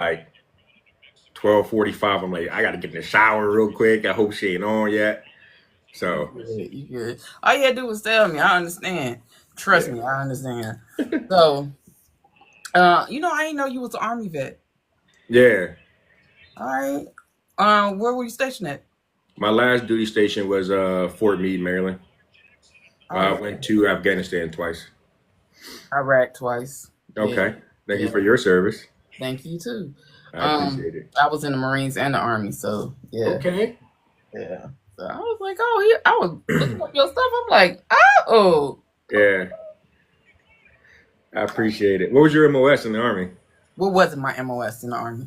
like 12:45. I'm like, I got to get in the shower real quick. I hope she ain't on yet. You So good. You good. All you had to do was tell me. I understand. Trust yeah, me, I understand. So, I didn't know you was an army vet. yeah. All right. Where were you stationed at? My last duty station was Fort Meade, Maryland. I Oh, went to Afghanistan twice. Iraq twice. Yeah, Okay, thank you yeah. for your service. Thank you too. I appreciate it. I was in the Marines and the Army, so yeah, Okay. yeah. So I was like, oh, I was looking up your stuff. I'm like, oh, Yeah, I appreciate it. What was your MOS in the army? what wasn't my MOS in the Army?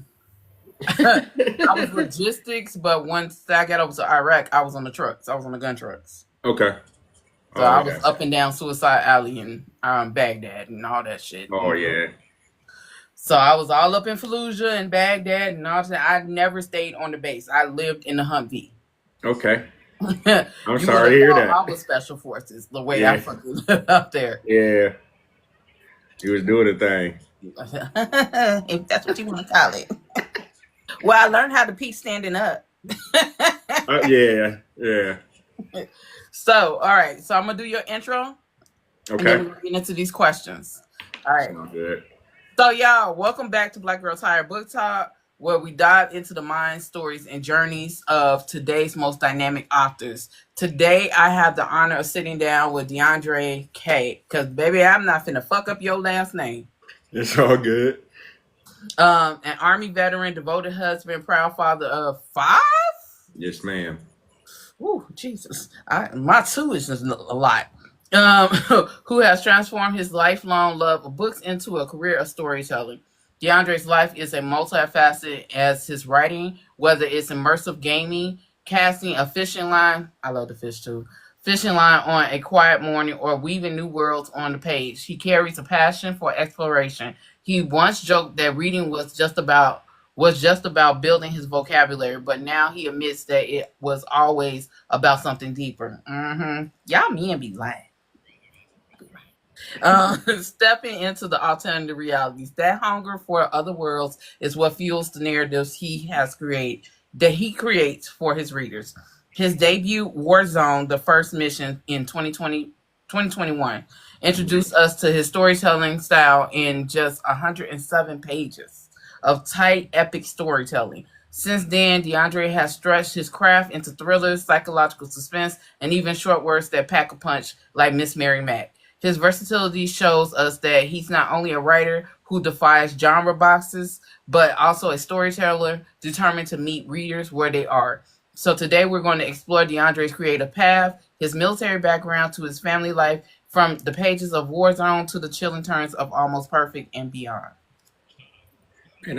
I was logistics, but once I got over to Iraq, I was on the trucks. I was on the gun trucks. Okay. So Oh, I I was got you. up and down Suicide Alley and Baghdad and all that shit. Oh yeah. So I was all up in Fallujah and Baghdad and all that. I never stayed on the base. I lived in the Humvee. Okay. I'm You would sorry have to hear thought that. I was special forces the way I Yeah. fucking lived up there. Yeah. He was doing a thing. If that's what you want to call it. Well, I learned how to pee standing up. Yeah. Yeah. So, all right. So I'm gonna do your intro, and then Okay. we're gonna get into these questions. All right. Sounds good. So, y'all, welcome back to Black Girl Tired Book Talk, where we dive into the minds, stories, and journeys of today's most dynamic authors. Today, I have the honor of sitting down with DeAndre K. Because, baby, I'm not finna fuck up your last name. It's all good. An Army veteran, devoted husband, proud father of five. Yes, ma'am. Ooh, Jesus. My two is just a lot. Who has transformed his lifelong love of books into a career of storytelling. DeAndre's life is a multifaceted as his writing, whether it's immersive gaming, casting a fishing line. I love the fish too. Fishing line on a quiet morning or weaving new worlds on the page. He carries a passion for exploration. He once joked that reading was just about building his vocabulary, but now he admits that it was always about something deeper. Y'all men be lying. Stepping into the alternative realities. That hunger for other worlds is what fuels the narratives he creates for his readers. His debut, Warzone, the first mission in 2021, introduced us to his storytelling style in just 107 pages of tight, epic storytelling. Since then, DeAndre has stretched his craft into thrillers, psychological suspense, and even short words that pack a punch like Miss Mary Mack. His versatility shows us that he's not only a writer who defies genre boxes, but also a storyteller determined to meet readers where they are. So today we're going to explore DeAndre's creative path, his military background to his family life, from the pages of Warzone to the chilling turns of Almost Perfect and beyond. Man,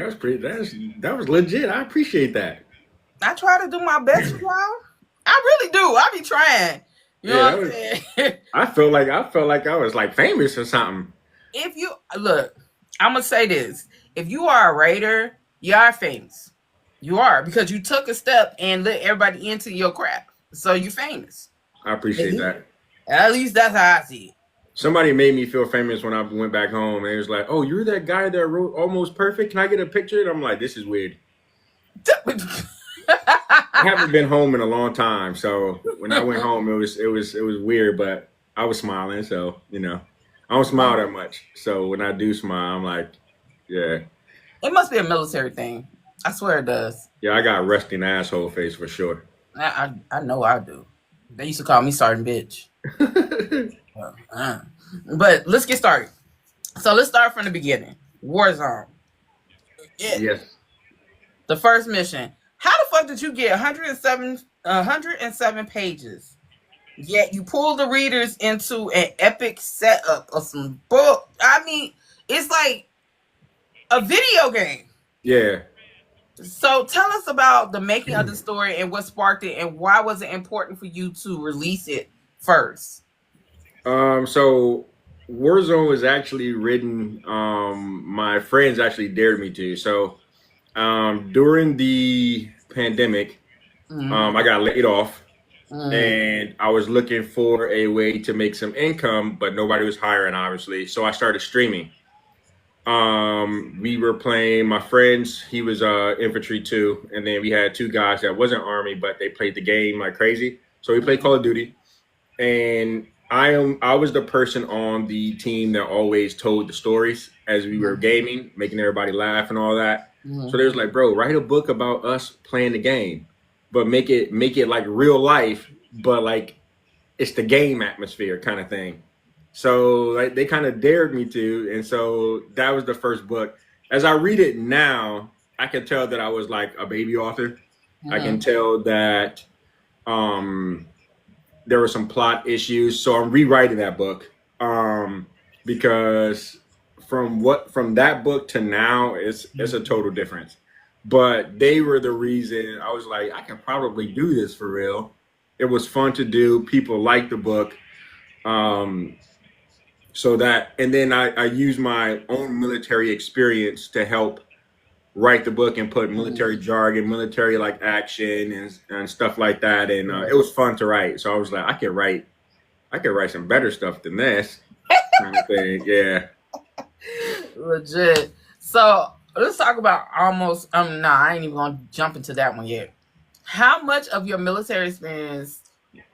that was legit. I appreciate that. I try to do my best for y'all. I really do. I be trying. You know Yeah, that what I'm was. saying? I felt like I was like famous or something. If you look, I'm gonna say this: if you are a writer, you are famous. You are because you took a step and let everybody into your craft, so you're famous. I At appreciate least, that. at least that's how I see Somebody made me feel famous when I went back home, and it was like, "Oh, you're that guy that wrote Almost Perfect. Can I get a picture?" And I'm like, "This is weird." it. I haven't been home in a long time, so when I went home, it was weird, but I was smiling, so I don't smile that much. So when I do smile, I'm like, yeah, It must be a military thing. I swear it does. yeah, I got resting asshole face for sure. I know I do. They used to call me Sergeant Bitch. Uh, But let's get started. So let's start from the beginning. Warzone. It, Yes. the first mission. How the fuck did you get 107 pages? Yet you pull the readers into an epic setup of some book. I mean, it's like a video game. Yeah. So tell us about the making of the story and what sparked it and why was it important for you to release it first? So Warzone was actually written. My friends actually dared me to. So during the pandemic, Mm, I got laid off, mm, and I was looking for a way to make some income, but nobody was hiring, obviously. So I started streaming. We were playing my friends. He was infantry too, and then we had two guys that wasn't army, but they played the game like crazy. So we played Call of Duty, and I was the person on the team that always told the stories as we were gaming, making everybody laugh and all that. So they was like, bro, write a book about us playing the game, but make it like real life, but like it's the game atmosphere kind of thing. So like they kind of dared me to, and so that was the first book. As I read it now, I can tell that I was like a baby author. I can tell that um, there were some plot issues, so I'm rewriting that book because from that book to now, it's a total difference. But they were the reason I was like, I can probably do this for real. It was fun to do. People liked the book. Um, so that, and then I use my own military experience to help write the book and put military jargon, military like action and stuff like that. And it was fun to write. So I was like, I could write some better stuff than this kind of thing. Yeah. Legit. So let's talk about almost. No, I ain't even gonna jump into that one yet. How much of your military experience?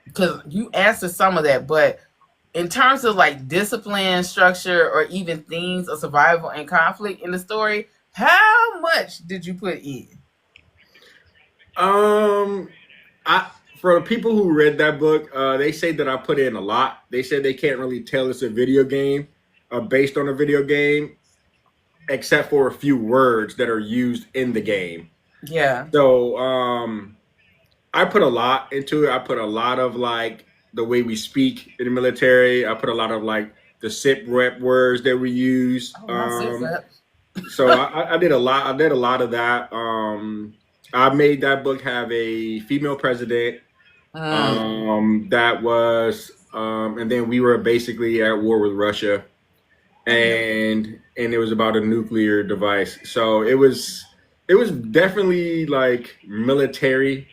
Because you answered some of that, but in terms of like discipline, structure, or even themes of survival and conflict in the story, how much did you put in? I For the people who read that book, they say that I put in a lot. They said they can't really tell it's a video game, based on a video game, except for a few words that are used in the game. Yeah. So I put a lot into it. I put a lot of like the way we speak in the military. I put a lot of like the SIP rep words that we use. So I did a lot. I did a lot of that. I made that book have a female president. That was, and then we were basically at war with Russia, and it was about a nuclear device. So it was definitely like military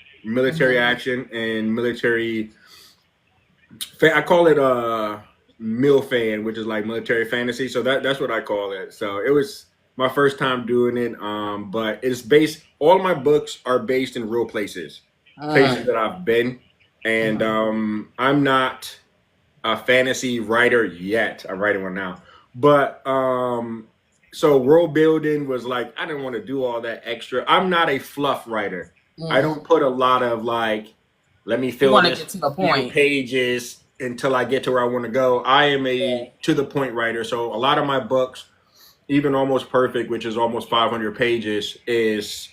action and military. I call it MILFan, which is like military fantasy. So that's what I call it. So it was my first time doing it. But it's based. All my books are based in real places that I've been, and I'm not a fantasy writer yet. I'm writing one now, but so world building was like I didn't want to do all that extra. I'm not a fluff writer. I don't put a lot of like, let me fill this get to the point. pages until I get to where I want to go. I am a to the point writer. So a lot of my books, even Almost Perfect, which is almost 500 pages, is,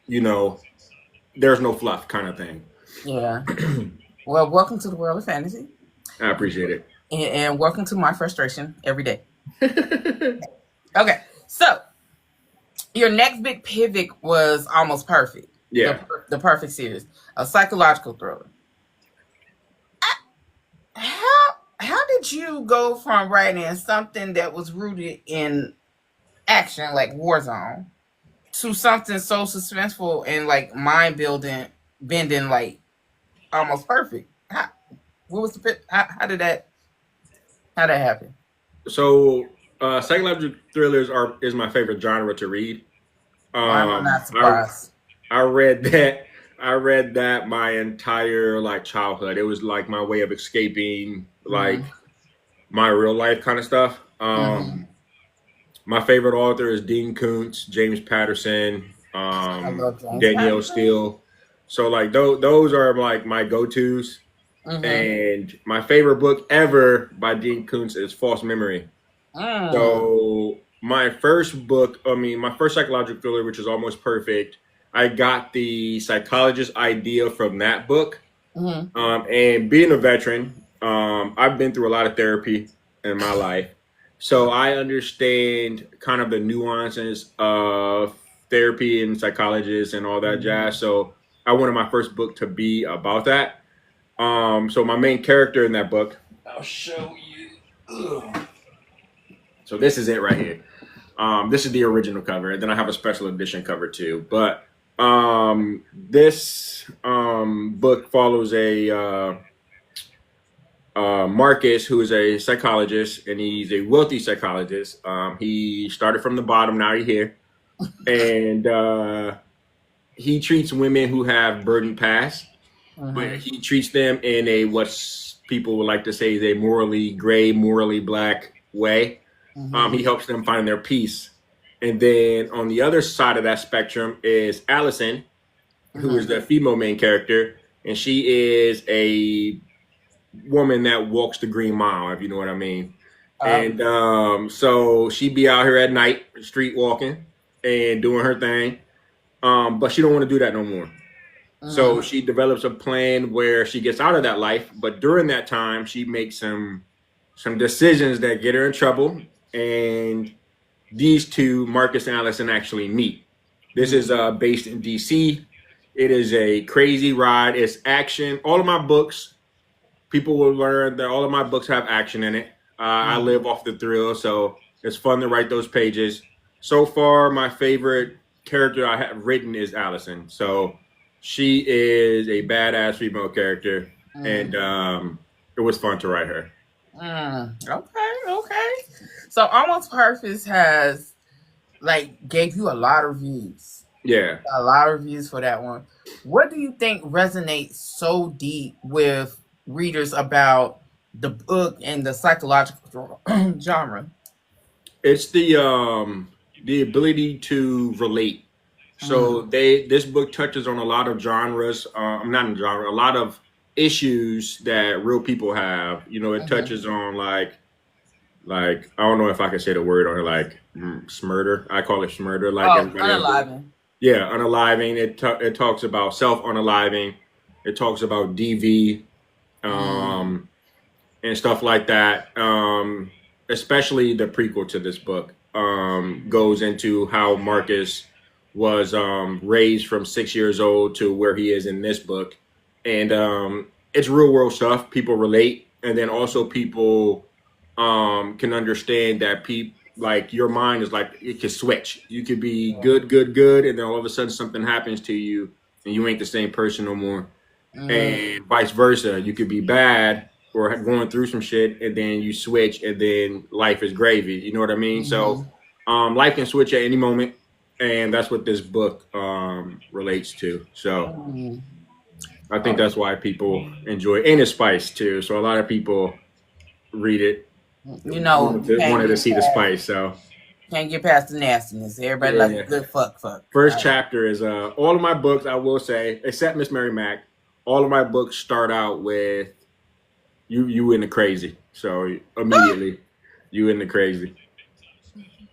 there's no fluff kind of thing. Yeah. Well, welcome to the world of fantasy. I appreciate it. And welcome to my frustration every day. Okay. So your next big pivot was Almost Perfect. Yeah. The Perfect series, a psychological thriller. How did you go from writing something that was rooted in action like Warzone to something so suspenseful and like mind bending like Almost Perfect? What was the how did that happen? So psychological thrillers is my favorite genre to read. I'm not surprised. I read that my entire like childhood. It was like my way of escaping like my real life kind of stuff. My favorite author is Dean Koontz, James Patterson, I love James Danielle Patterson. Steele. So like those are like my go-tos. And my favorite book ever by Dean Koontz is False Memory. So my first psychological thriller, which is Almost Perfect, I got the psychologist idea from that book. And being a veteran, I've been through a lot of therapy in my life. So I understand kind of the nuances of therapy and psychologists and all that jazz. So I wanted my first book to be about that. So my main character in that book, I'll show you. So this is it right here. This is the original cover, and then I have a special edition cover too. But this book follows a Marcus, who is a psychologist, and he's a wealthy psychologist. He started from the bottom, now he's here, and he treats women who have burdened past, but Mm-hmm. he treats them in a what people would like to say is a morally gray, morally black way. Mm-hmm. He helps them find their peace. And then on the other side of that spectrum is Allison, who is Mm-hmm. the female main character, and she is a woman that walks the green mile, if you know what I mean. And so she be out here at night, street walking and doing her thing. But she don't want to do that no more. Mm-hmm. So she develops a plan where she gets out of that life, but during that time, she makes some decisions that get her in trouble. And these two, Marcus and Allison, actually meet. This is based in DC. It is a crazy ride. It's action. All of my books, people will learn that all of my books have action in it. I Mm-hmm. live off the thrill, so it's fun to write those pages. So far, my favorite character I have written is Allison. So she is a badass female character, and it was fun to write her. Okay. So Almost Perfect has like gave you a lot of reviews. Yeah. A lot of reviews for that one. What do you think resonates so deep with readers about the book and the psychological genre? It's the ability to relate. So Mm-hmm. this book touches on a lot of genres. Not in genre, a lot of issues that real people have. You know, it Mm-hmm. touches on like I don't know if I can say the word on it, like smurder. I call it smurder. Like Oh, everybody else do. unaliving. Yeah, unaliving. It talks about self unaliving. It talks about DV. Mm-hmm. And stuff like that. Especially the prequel to this book goes into how Marcus was raised from 6 years old to where he is in this book, and it's real world stuff. People relate, and then also people can understand that people like your mind is like it can switch. You could be good, good, good, and then all of a sudden something happens to you, and you ain't the same person no more, and vice versa. You could be bad or going through some shit, and then you switch, and then life is gravy. You know what I mean? So, Mm-hmm. life can switch at any moment, and that's what this book relates to. So, Mm-hmm. I think that's why people enjoy it. And it's spice too. So, a lot of people read it, You know, you wanted to see the spice. So, can't get past the nastiness. Everybody like a yeah. good fuck. First chapter is all of my books. I will say, except Miss Mary Mac, all of my books start out with you in the crazy. So immediately, you in the crazy.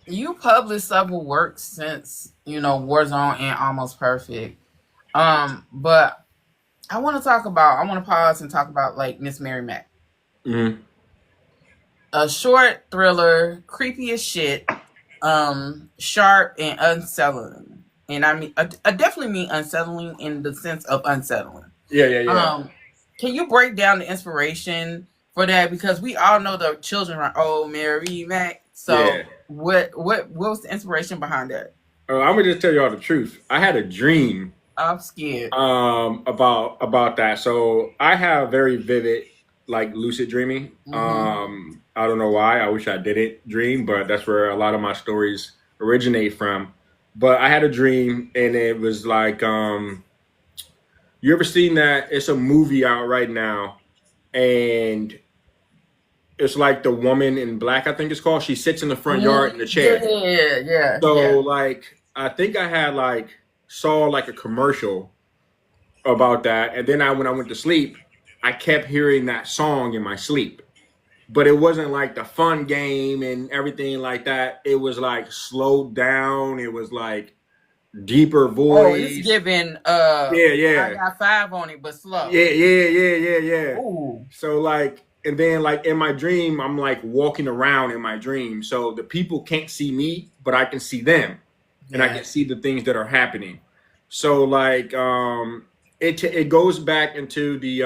You published several works since Warzone and Almost Perfect. But I want to pause and talk about like Miss Mary Mac. Mm-hmm. A short thriller, creepy as shit, sharp and unsettling. And I definitely mean unsettling in the sense of unsettling. Yeah. Can you break down the inspiration for that? Because we all know the children are Mary Mac. So Yeah. what was the inspiration behind that? I'm gonna just tell you all the truth. I had a dream I'm scared. about that. So I have very vivid like lucid dreaming. Mm-hmm. I don't know why. I wish I didn't dream, but that's where a lot of my stories originate from. But I had a dream, and it was like you ever seen that? It's a movie out right now, and it's like the woman in black, I think it's called. She sits in the front yard in the chair. So Yeah. like I think I had like saw like a commercial about that, and then when I went to sleep, I kept hearing that song in my sleep. But it wasn't like the fun game and everything like that. It was like slowed down. It was like deeper Oh, it's voice. giving I Yeah. got 5 on it, but slow. Yeah. Ooh. So like, and then like in my dream, I'm like walking around in my dream. So the people can't see me, but I can see them, and I Yeah. can see the things that are happening. So like, it goes back into the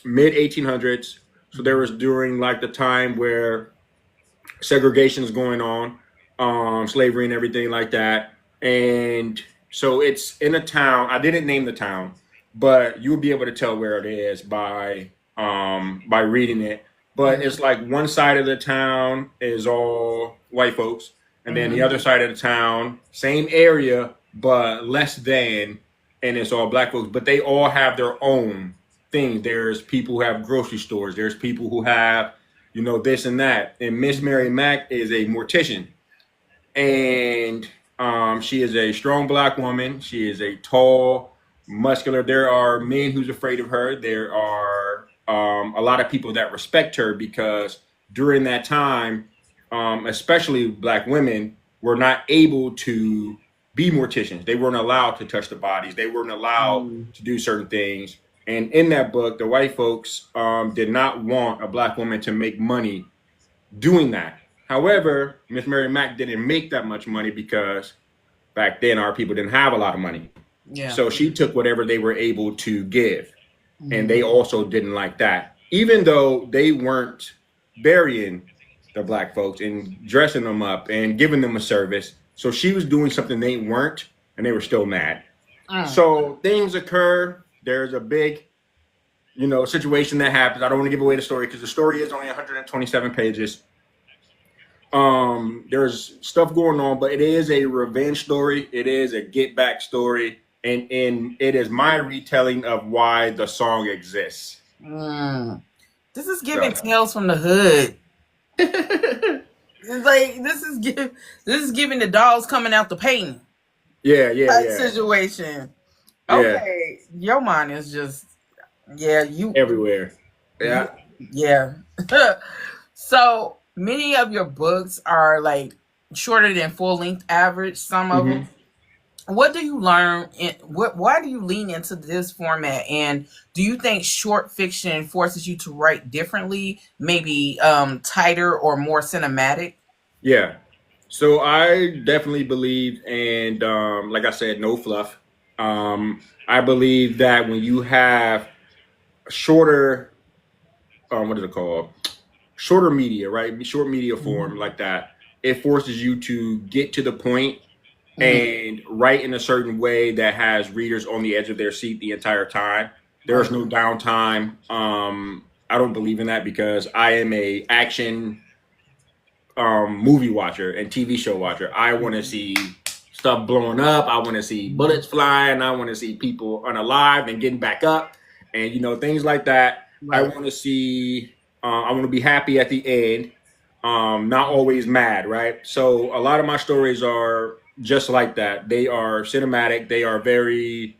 mid 1800s. So there was during like the time where segregation is going on, slavery and everything like that. And so it's in a town. I didn't name the town, but you'll be able to tell where it is by by reading it. But it's like one side of the town is all white folks, and then the other side of the town, same area but less than, and it's all black folks. But they all have their own thing. There's people who have grocery stores. There's people who have, this and that. And Miss Mary Mack is a mortician, and she is a strong black woman. She is a tall, muscular. There are men who's afraid of her. There are a lot of people that respect her because during that time, especially black women, were not able to be morticians. They weren't allowed to touch the bodies. They weren't allowed to do certain things. And in that book, the white folks did not want a black woman to make money doing that. However, Miss Mary Mack didn't make that much money because back then our people didn't have a lot of money. Yeah. So she took whatever they were able to give. And they also didn't like that. Even though they weren't burying the black folks and dressing them up and giving them a service. So she was doing something they weren't, and they were still mad. So things occur. There's a big, situation that happens. I don't want to give away the story because the story is only 127 pages. There's stuff going on, but it is a revenge story. It is a get back story. And it is my retelling of why the song exists. This is giving Tales from the Hood. It's like this is giving the dolls coming out the painting. Yeah. Situation. Okay, your mind is just you everywhere. Yeah. So many of your books are like shorter than full length average. Some of them. What do you learn? Why do you lean into this format? And do you think short fiction forces you to write differently, maybe tighter or more cinematic? Yeah. So I definitely believe, and like I said, no fluff. I believe that when you have shorter, what is it called? Shorter media, right? Short media form like that, it forces you to get to the point and write in a certain way that has readers on the edge of their seat the entire time. There's no downtime. I don't believe in that because I am a action movie watcher and TV show watcher. I want to see stuff blowing up. I want to see bullets flying. I want to see people unalive and getting back up, and things like that. I want to see. I want to be happy at the end. Not always mad, right? So a lot of my stories are just like that. They are cinematic. They are very,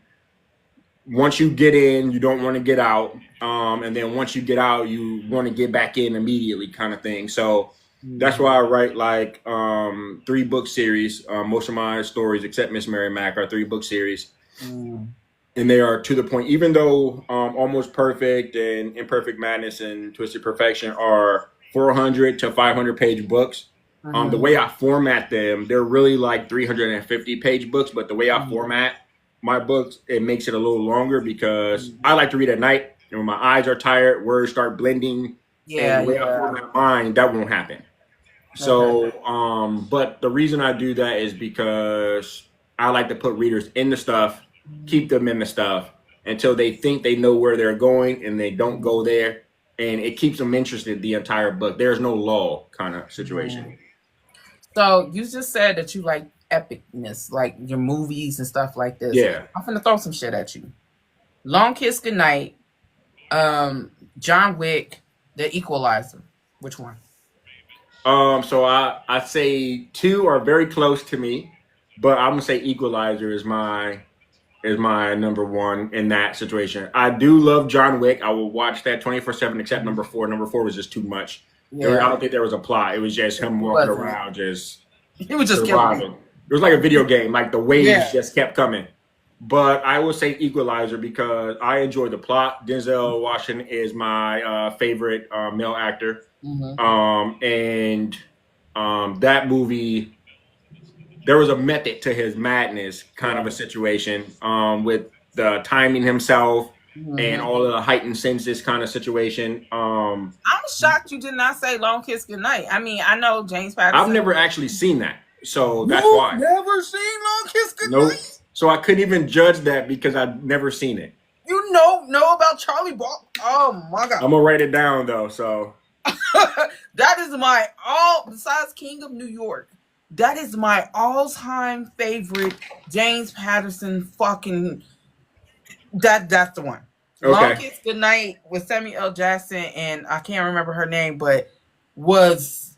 once you get in, you don't want to get out. And then once you get out, you want to get back in immediately kind of thing. So that's why I write like 3-book series. Most of my stories, except Miss Mary Mack, are 3-book series. And they are to the point, even though Almost Perfect and Imperfect Madness and Twisted Perfection are 400 to 500 page books. The way I format them, they're really like 350 page books, but the way I format my books, it makes it a little longer because I like to read at night, and when my eyes are tired, words start blending. And the way I format mine, that won't happen. So, but the reason I do that is because I like to put readers in the stuff, keep them in the stuff until they think they know where they're going and they don't go there. And it keeps them interested the entire book. There's no lull kind of situation. So you just said that you like epicness, like your movies and stuff like this. Yeah. I'm finna throw some shit at you. Long Kiss Goodnight, John Wick, The Equalizer. Which one? So I say 2 are very close to me, but I'm gonna say Equalizer is my number 1 in that situation. I do love John Wick. I will watch that 24/7 except number 4. Number 4 was just too much. I don't think there was a plot. It was just him walking around just he was just surviving. It was like a video game. Like the waves just kept coming. But I will say Equalizer because I enjoy the plot. Denzel Washington is my favorite male actor. And that movie, there was a method to his madness kind of a situation with the timing himself and all of the heightened senses kind of situation. I'm shocked you did not say Long Kiss Goodnight. I mean, I know James Patterson. I've never actually seen that. So that's why. Never seen Long Kiss Goodnight? Nope. So I couldn't even judge that because I've never seen it. You know about Charlie Ball. Oh my god. I'm gonna write it down though. So That is my besides King of New York. That is my all-time favorite James Patterson fucking that's the one. Long okay, Kiss Goodnight with Samuel L. Jackson and I can't remember her name, but was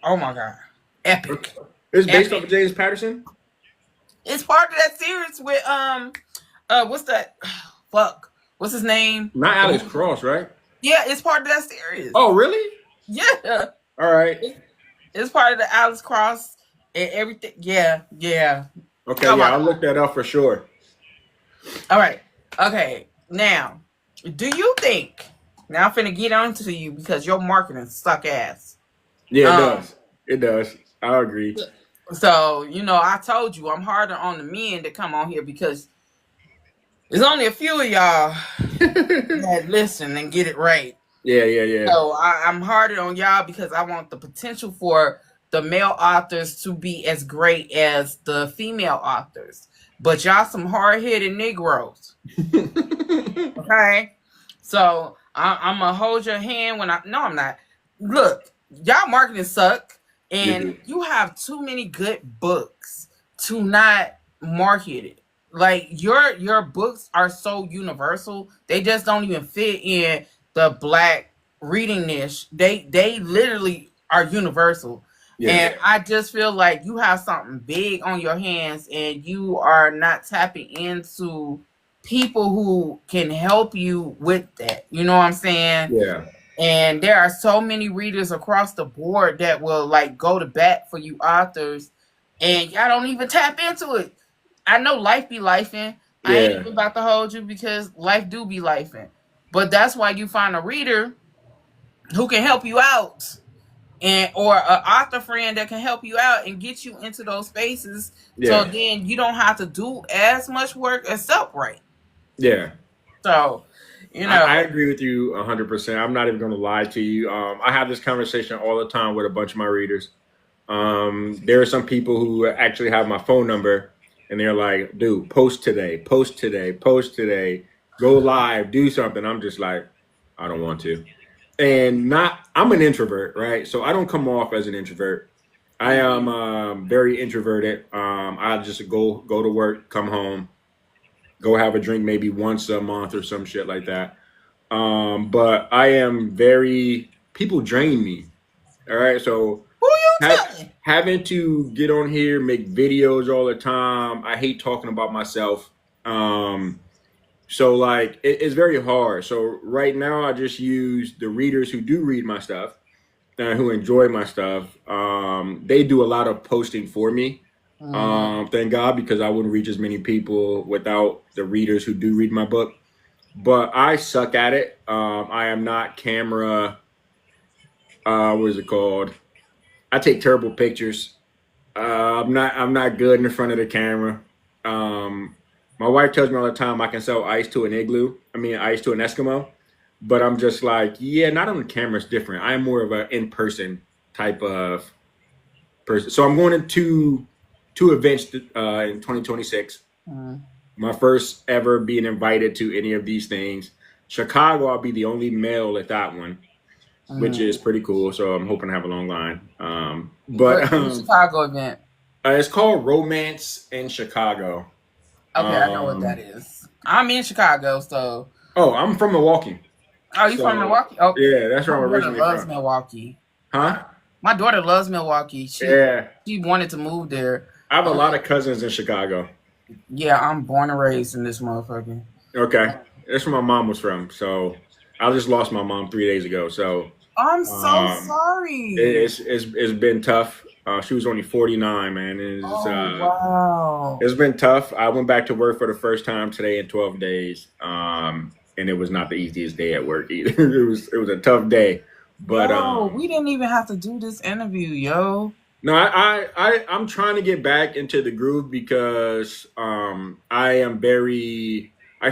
oh my god. Epic. it's based Epic. off of James Patterson. It's part of that series with what's that fuck. What's his name? Not Alex Cross, right? Yeah, it's part of that series. Oh, really? Yeah. All right. It's part of the Alex Cross and everything. Yeah. Okay, Come yeah, on. I'll look that up for sure. All right. Okay. Now, do you think? Now I'm finna get on to you because your marketing suck ass. Yeah, it does. It does. I agree. So I told you I'm harder on the men to come on here because there's only a few of y'all that listen and get it right. Yeah. So I'm harder on y'all because I want the potential for the male authors to be as great as the female authors. But y'all some hard-headed Negroes. Okay? So I'm going to hold your hand when no, I'm not. Look, y'all marketing suck. And you have too many good books to not market it. Like your books are so universal. They just don't even fit in the Black reading niche. They literally are universal. Yeah. And I just feel like you have something big on your hands and you are not tapping into people who can help you with that. You know what I'm saying? Yeah. And there are so many readers across the board that will like go to bat for you authors and y'all don't even tap into it. I know life be lifing. I ain't even about to hold you because life do be lifing. But that's why you find a reader who can help you out and or an author friend that can help you out and get you into those spaces. So then you don't have to do as much work except write. Yeah. So, I agree with you 100%. I'm not even going to lie to you. I have this conversation all the time with a bunch of my readers. There are some people who actually have my phone number and they're like, dude, post today, go live, do something. I'm just like, I don't want to. And I'm an introvert, right? So I don't come off as an introvert. I am very introverted. I just go to work, come home, go have a drink maybe once a month or some shit like that. But I am people drain me. All right. So who you telling? Having to get on here, make videos all the time. I hate talking about myself. So like it's very hard. So right now I just use the readers who do read my stuff, who enjoy my stuff. They do a lot of posting for me. Thank God, because I wouldn't reach as many people without the readers who do read my book. But I suck at it. I am not camera. What is it called? I take terrible pictures. I'm not good in front of the camera. My wife tells me all the time I can sell ice to an ice to an Eskimo. But I'm just like, yeah, not on the camera. It's different. I'm more of an in-person type of person. So I'm going to two events in 2026. My first ever being invited to any of these things. Chicago, I'll be the only male at that one, which is pretty cool. So I'm hoping to have a long line. But Chicago event. It's called Romance in Chicago. Okay, I know what that is. I'm in Chicago, so. Oh, I'm from Milwaukee. Oh, you from Milwaukee? Oh, yeah, that's where I'm originally loves from. Milwaukee. Huh? My daughter loves Milwaukee. She wanted to move there. I have a lot of cousins in Chicago. Yeah, I'm born and raised in this motherfucker. Okay, that's where my mom was from. So I just lost my mom 3 days ago. So I'm so sorry. It's been tough. She was only 49, man. Wow. It's been tough. I went back to work for the first time today in 12 days. And it was not the easiest day at work either. it was a tough day. But we didn't even have to do this interview, yo. No, I'm trying to get back into the groove because I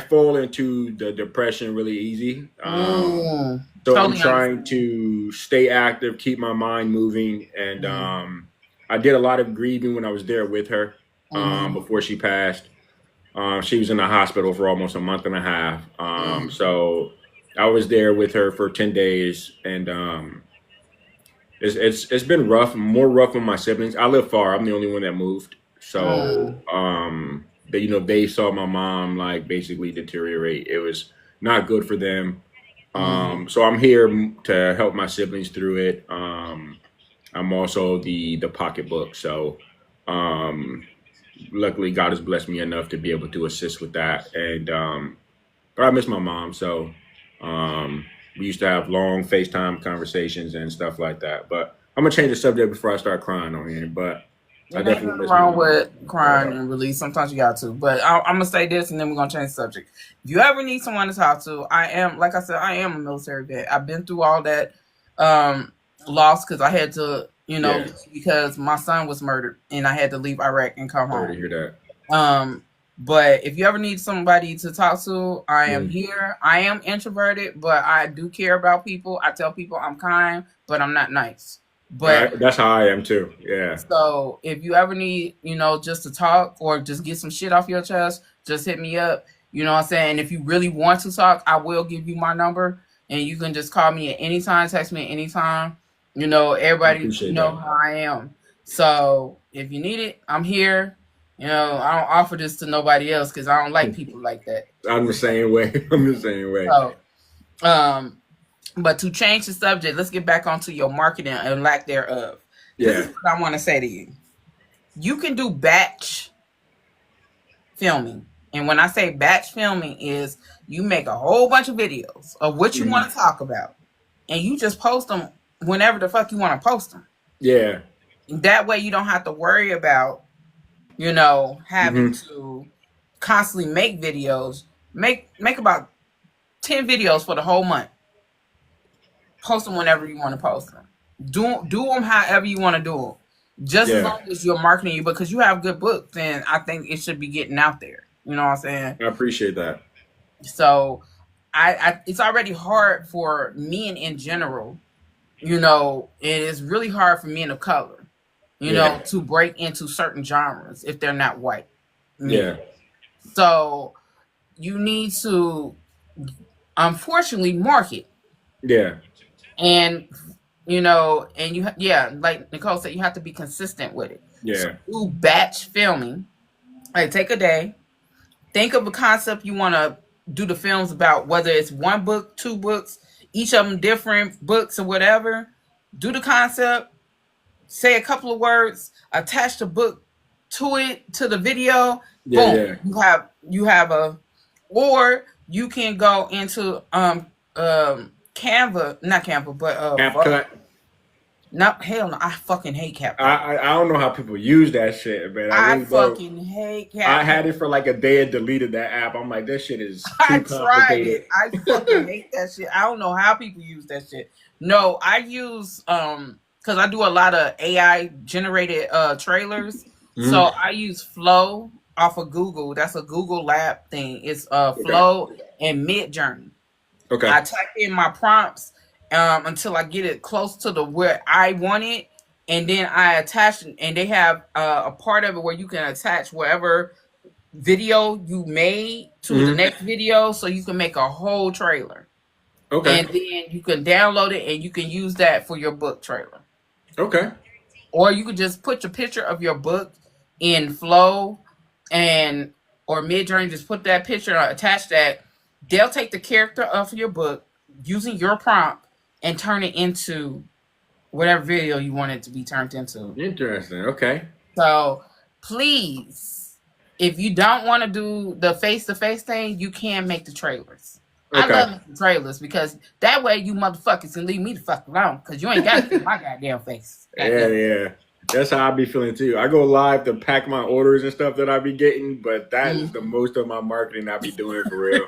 fall into the depression really easy. So totally I'm trying to stay active, keep my mind moving. And I did a lot of grieving when I was there with her before she passed. She was in the hospital for almost a month and a half. So I was there with her for 10 days, and it's been rough, more rough with my siblings. I live far. I'm the only one that moved. So they saw my mom like basically deteriorate. It was not good for them. So I'm here to help my siblings through it. I'm also the pocketbook. So luckily God has blessed me enough to be able to assist with that. And but I miss my mom. So we used to have long FaceTime conversations and stuff like that. But I'm gonna change the subject before I start crying on here. But I Ain't definitely nothing miss my wrong mom. with crying and release. Sometimes you got to. But I'm gonna say this, and then we're gonna change the subject. If you ever need someone to talk to, I am, like I said, I am a military vet. I've been through all that loss because I had to, Yeah. because my son was murdered and I had to leave Iraq and come Sorry to home. hear that. But if you ever need somebody to talk to, I am Mm. here. I am introverted, but I do care about people. I tell people I'm kind, but I'm not nice. But That's how I am too. Yeah. so if you ever need, just to talk or just get some shit off your chest, just hit me up. You know what I'm saying? If you really want to talk, I will give you my number and you can just call me at any time, text me at any time. I Everybody appreciate know that. how I am. So if you need it, I'm here. I don't offer this to nobody else because I don't like people like that. I'm the same way. I'm the same way. So, but to change the subject, let's get back onto your marketing and lack thereof. This is Yeah. what I want to say to you. You can do batch filming. And when I say batch filming is you make a whole bunch of videos of what you want to talk about and you just post them whenever the fuck you want to post them. Yeah. That way you don't have to worry about, having to constantly make videos. Make about 10 videos for the whole month. Post them whenever you want to post them. Do them however you want to do them. Just as Yeah. long as you're marketing you, because you have good books, then I think it should be getting out there. You know what I'm saying? I appreciate that. So, it's already hard for men in general. It is really hard for men of color. Yeah. To break into certain genres if they're not white. Yeah. So you need to, unfortunately, market. Yeah. And like Nicole said, you have to be consistent with it. So Yeah. do batch filming. Like take a day, think of a concept you want to do the films about, whether it's one book, two books, each of them different books or whatever. Do the concept, say a couple of words, attach the book to the video. Yeah. Boom, Yeah. you have or you can go into Canva, not Canva, but CapCut. no, hell no, I fucking hate CapCut. I don't know how people use that shit, man. I really don't. fucking hate CapCut. I had it for like a day and deleted that app. I'm like, this shit is too I tried complicated. it. I fucking hate that shit. I don't know how people use that shit. No, I use because I do a lot of AI generated trailers. So I use Flow off of Google. That's a Google Lab thing. It's Flow and Midjourney. Okay. I type in my prompts until I get it close to where I want it, and then I attach. And they have a part of it where you can attach whatever video you made to the next video, so you can make a whole trailer. Okay. And then you can download it, and you can use that for your book trailer. Okay. Or you could just put your picture of your book in Flow or Midjourney. Just put that picture, attach that. They'll take the character of your book using your prompt and turn it into whatever video you want it to be turned into. Interesting. Okay. So please, if you don't want to do the face-to-face thing, you can make the trailers. I Okay. love making trailers because that way you motherfuckers can leave me the fuck alone because you ain't got to see my goddamn face. Yeah, yeah. That's how I be feeling too. I go live to pack my orders and stuff that I be getting, but that is the most of my marketing I be doing for real.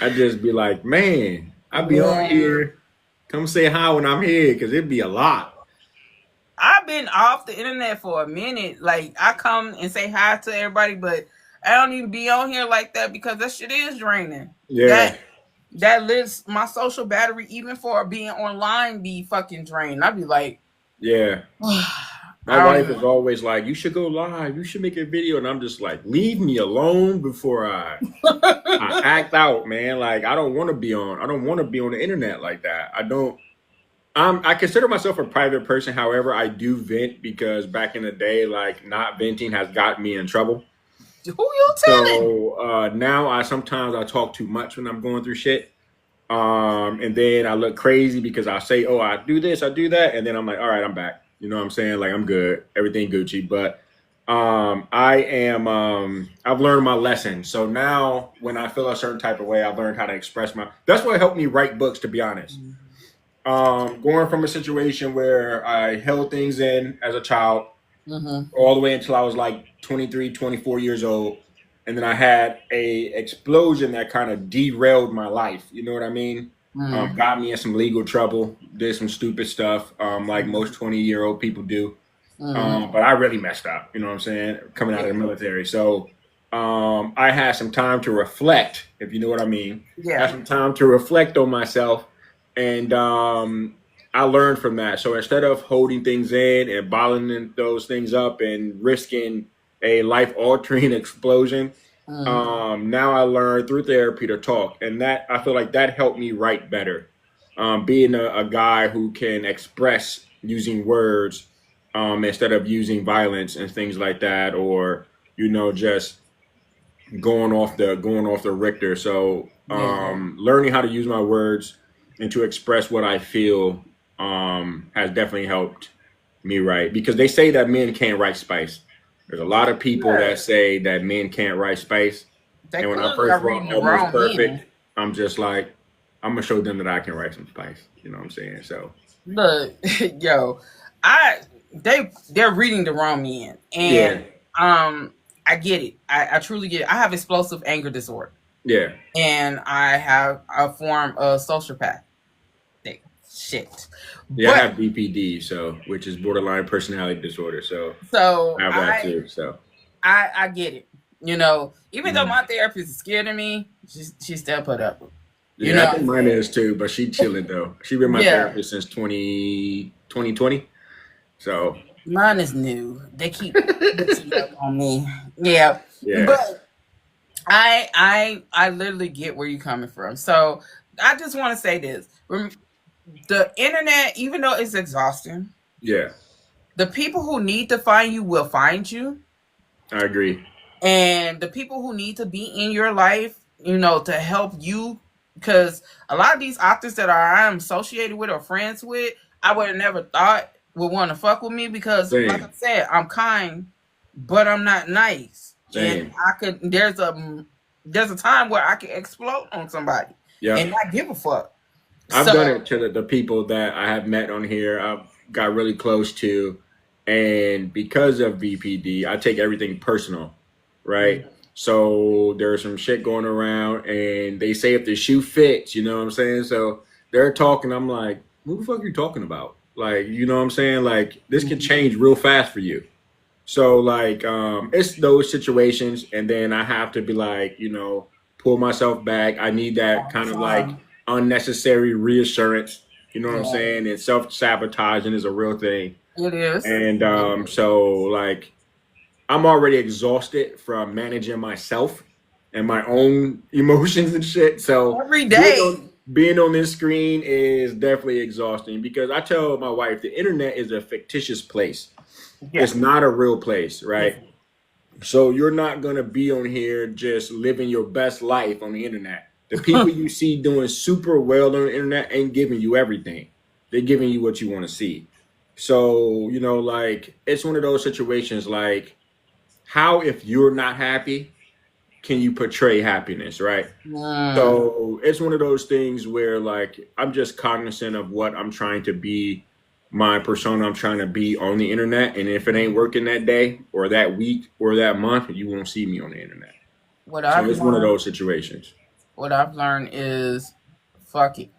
I just be like, man, I be on here. Come say hi when I'm here because it'd be a lot. I've been off the internet for a minute. Like, I come and say hi to everybody, but I don't even be on here like that because that shit is draining. Yeah. That lives my social battery, even for being online, be fucking drained. I'd be like, Yeah. My wife is always like, "You should go live. You should make a video," and I'm just like, "Leave me alone before I act out, man. Like I don't want to be on. I don't want to be on the internet like that. I don't. I consider myself a private person. However, I do vent because back in the day, like not venting has gotten me in trouble. Who you telling? So now I talk too much when I'm going through shit. And then I look crazy because I say, "Oh, I do this, I do that," and then I'm like, "All right, I'm back." You know what I'm saying? Like I'm good, everything Gucci. But I've learned my lesson. So now when I feel a certain type of way, I've learned how to express my. That's what helped me write books, to be honest. Going from a situation where I held things in as a child all the way until I was like 23, 24 years old. And then I had a explosion that kind of derailed my life. You know what I mean? Got me in some legal trouble, did some stupid stuff, like most 20-year-old people do. But I really messed up, you know what I'm saying, coming out of the military. So I had some time to reflect, if you know what I mean. Yeah. I had some time to reflect on myself. And I learned from that. So instead of holding things in and bottling those things up and risking a life-altering explosion, now I learned through therapy to talk. And that I feel like that helped me write better. Being a guy who can express using words instead of using violence and things like that, or just going off the Richter. So learning how to use my words and to express what I feel has definitely helped me write, because they say that men can't write spice. There's a lot of people that say that men can't write spice. And when I first wrote Almost Perfect, I'm just like, I'm going to show them that I can write some spice. You know what I'm saying? So look, yo, they're reading the wrong men. And I get it. I truly get it. I have explosive anger disorder. Yeah. And I have a form of sociopath. Shit. Yeah, I have BPD, which is borderline personality disorder. So I have that too. So I get it. Even though my therapist is scared of me, she still put up. I think mine is too, but she chilling though. She been my therapist since 2020. So mine is new. They keep bitching up on me. Yeah. But I literally get where you're coming from. So I just want to say this. The internet, even though it's exhausting, the people who need to find you will find you. I agree. And the people who need to be in your life, to help you, because a lot of these authors that I'm associated with or friends with, I would have never thought would want to fuck with me because, like I said, I'm kind, but I'm not nice. And there's a time where I can explode on somebody and not give a fuck. I've done it to the people that I have met on here. I've got really close to, and because of BPD, I take everything personal, right? So there's some shit going around, and they say if the shoe fits, you know what I'm saying? So they're talking, I'm like, what the fuck are you talking about? Like, you know what I'm saying? Like, this can change real fast for you. So like, it's those situations, and then I have to be like, pull myself back. I need that kind of like unnecessary reassurance, you know what I'm saying? And self-sabotaging is a real thing. It is. And so like, I'm already exhausted from managing myself and my own emotions and shit. So every day being on this screen is definitely exhausting, because I tell my wife the internet is a fictitious place. It's not a real place, right? So you're not going to be on here just living your best life on the internet. The people you see doing super well on the internet ain't giving you everything. They're giving you what you want to see. So, like, it's one of those situations like, how, if you're not happy, can you portray happiness, right? So it's one of those things where, like, I'm just cognizant of what I'm trying to be, my persona I'm trying to be on the internet. And if it ain't working that day or that week or that month, you won't see me on the internet. It's one of those situations. What I've learned is, fuck it.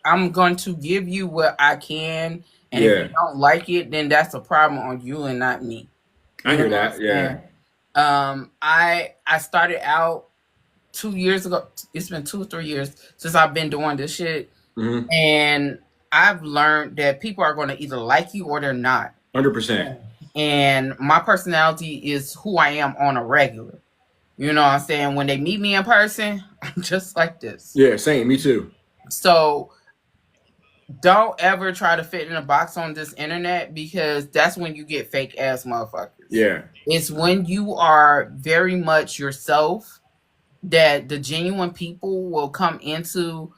I'm going to give you what I can. And if you don't like it, then that's a problem on you and not me. I hear that. Yeah. I started out 2 years ago. It's been 2 or 3 years since I've been doing this shit. And I've learned that people are going to either like you or they're not. 100%. And my personality is who I am on a regular. You know what I'm saying? When they meet me in person, I'm just like this. Yeah, same. Me too. So don't ever try to fit in a box on this internet, because that's when you get fake ass motherfuckers. Yeah. It's when you are very much yourself that the genuine people will come into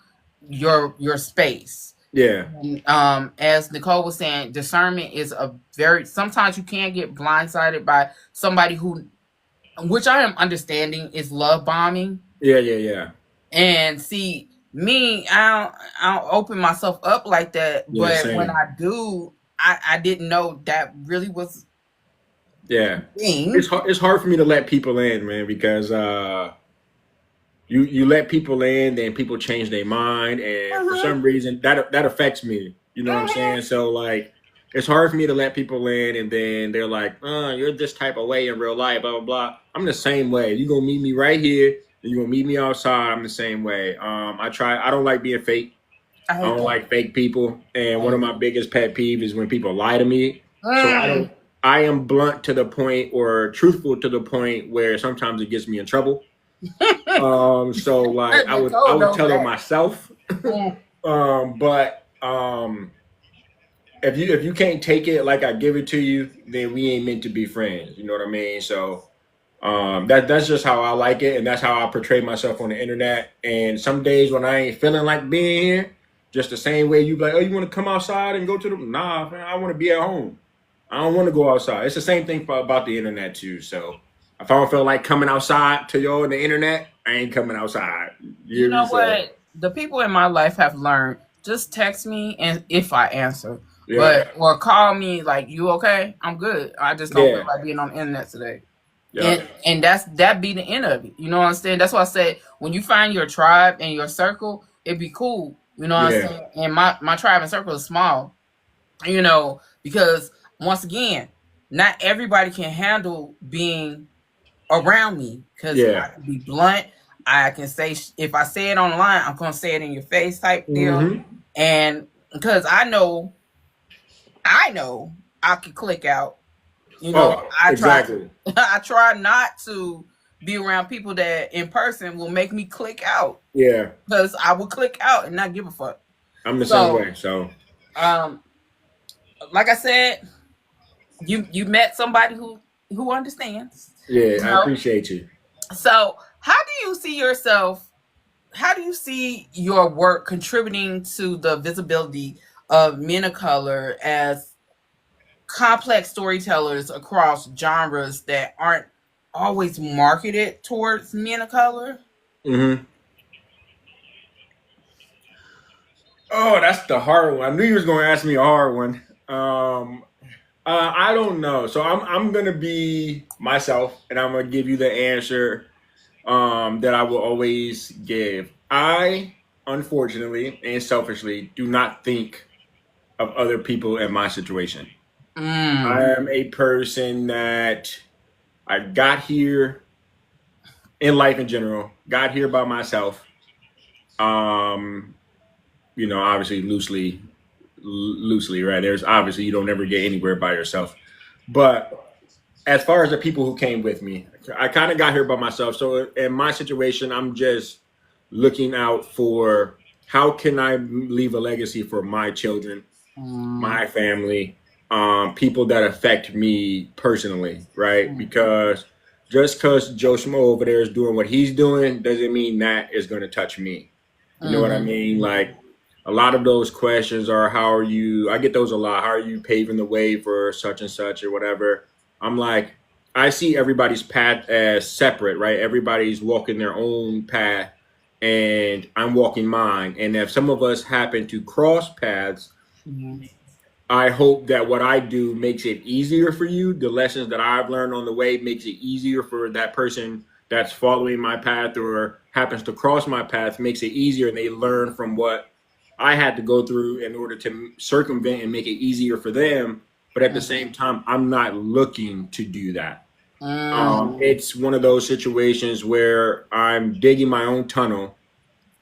your space. Yeah. As Nicole was saying, discernment is a very, sometimes you can get blindsided by somebody who, which I am understanding, is love bombing. Yeah. And see, me, I don't open myself up like that. Yeah, but same. when I do, I didn't know that really was. Yeah. Thing. It's hard for me to let people in, man, because you let people in, then people change their mind, and for some reason that affects me. You know what I'm saying? So like, it's hard for me to let people in, and then they're like, you're this type of way in real life, blah blah blah. I'm the same way. You're gonna meet me right here, and you're gonna meet me outside. I'm the same way. I don't like being fake. I don't like fake people. And one of my biggest pet peeves is when people lie to me. So I am blunt to the point, or truthful to the point, where sometimes it gets me in trouble. So like I would tell them myself. But if you can't take it like I give it to you, then we ain't meant to be friends. You know what I mean? So that's just how I like it, and that's how I portray myself on the internet. And some days when I ain't feeling like being here, just the same way you be like, oh, you want to come outside and go to the, nah, man, I want to be at home. I don't want to go outside. It's the same thing about the internet too. So if I don't feel like coming outside to y'all on the internet, I ain't coming outside. You know what? The people in my life have learned, just text me, and if I answer, or call me like, you okay? I'm good. I just don't feel like being on the internet today. Yeah. And that be the end of it. You know what I'm saying? That's why I said, when you find your tribe and your circle, it'd be cool. You know what I'm saying? And my tribe and circle is small. You know, because once again, not everybody can handle being around me, because I can be blunt. I can say, if I say it online, I'm gonna say it in your face type deal. And because I know I can click out. You know, I try not to be around people that in person will make me click out. Yeah, because I will click out and not give a fuck. I'm the same way. So like I said, you met somebody who understands. Yeah, I appreciate you. So how do you see yourself? How do you see your work contributing to the visibility of men of color as complex storytellers across genres that aren't always marketed towards men of color? Mm-hmm. Oh, that's the hard one. I knew you was going to ask me a hard one. I don't know. So I'm gonna be myself, and I'm gonna give you the answer that I will always give. I, unfortunately and selfishly, do not think of other people in my situation. I am a person that I got here in life in general, got here by myself. You know, obviously loosely, right? There's obviously, you don't ever get anywhere by yourself. But as far as the people who came with me, I kind of got here by myself. So in my situation, I'm just looking out for, how can I leave a legacy for my children, my family, people that affect me personally, right? Because just because Joe Schmo over there is doing what he's doing doesn't mean that is going to touch me. You know what I mean? Like, a lot of those questions are, I get those a lot. How are you paving the way for such and such or whatever? I'm like, I see everybody's path as separate, right? Everybody's walking their own path, and I'm walking mine. And if some of us happen to cross paths, I hope that what I do makes it easier for you. The lessons that I've learned on the way makes it easier for that person that's following my path or happens to cross my path, makes it easier, and they learn from what I had to go through in order to circumvent and make it easier for them. But at the same time, I'm not looking to do that. It's one of those situations where I'm digging my own tunnel.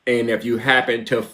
And if you happen to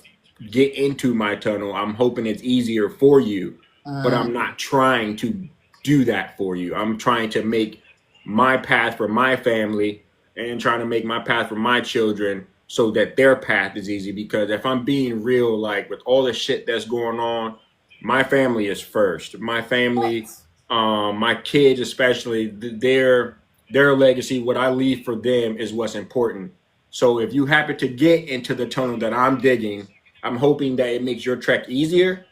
get into my tunnel, I'm hoping it's easier for you. but I'm not trying to do that for you. I'm trying to make my path for my family and trying to make my path for my children so that their path is easy. Because if I'm being real, like with all the shit that's going on, my family is first. My family, my kids especially, their legacy, what I leave for them is what's important. So if you happen to get into the tunnel that I'm digging, I'm hoping that it makes your trek easier,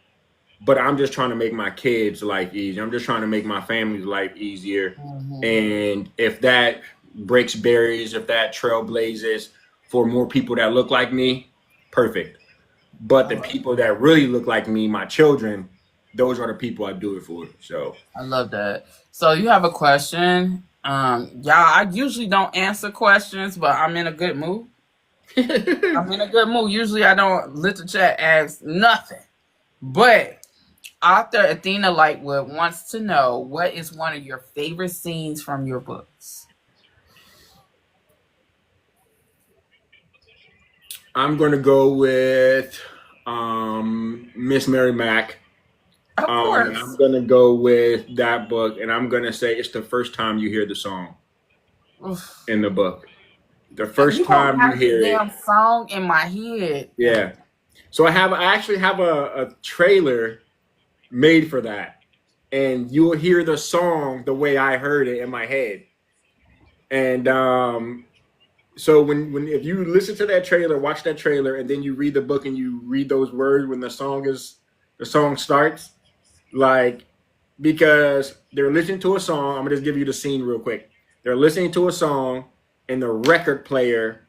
but I'm just trying to make my kids' life easier. I'm just trying to make my family's life easier. And if that breaks barriers, if that trailblazes for more people that look like me, perfect. But the people that really look like me, my children, those are the people I do it for. So I love that. So you have a question. Y'all, I usually don't answer questions, but I'm in a good mood. I'm in a good mood. Usually I don't let the chat ask nothing. But author Athena Lightwood wants to know, what is one of your favorite scenes from your books? I'm going to go with Miss Mary Mack. Of course. I'm going to go with that book, and I'm going to say it's the first time you hear the song in the book. The first time you hear it. Damn song in my head. Yeah. So I actually have a trailer made for that, and you'll hear the song the way I heard it in my head. And so when if you listen to that trailer, watch that trailer, and then you read the book and you read those words when the song starts, like, because they're listening to a song. I'm gonna just give you the scene real quick. They're listening to a song, and the record player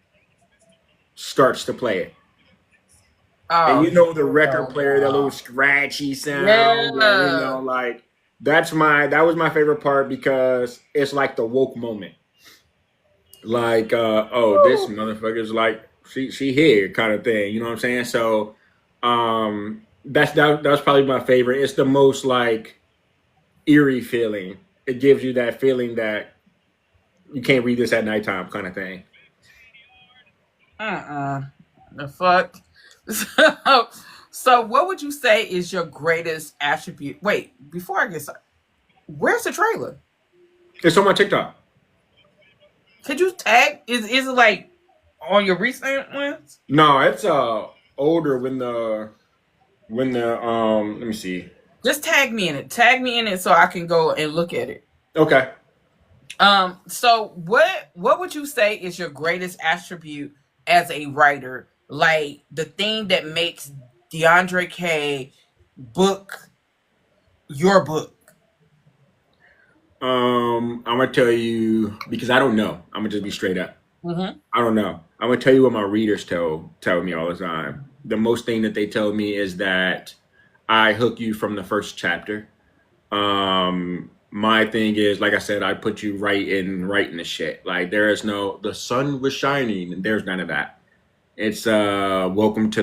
starts to play it. And you know the record player, that little scratchy sound. Yeah. And, like that was my favorite part, because it's like the woke moment. Like, this motherfucker's like she here kind of thing. You know what I'm saying? So that's probably my favorite. It's the most like eerie feeling. It gives you that feeling that you can't read this at nighttime kind of thing. The fuck? So what would you say is your greatest attribute? Wait, before I get started, where's the trailer? It's on my TikTok. Could you tag? Is it like on your recent ones? No, it's older when the let me see. Just tag me in it. Tag me in it so I can go and look at it. Okay. So what would you say is your greatest attribute as a writer? Like the thing that makes DeAndre K book your book? I'm gonna tell you, because I don't know. I'm gonna just be straight up. Mm-hmm. I don't know. I'm gonna tell you what my readers tell me all the time. The most thing that they tell me is that I hook you from the first chapter. My thing is, like I said, I put you right in the shit. Like there is no, the sun was shining, and there's none of that. It's welcome to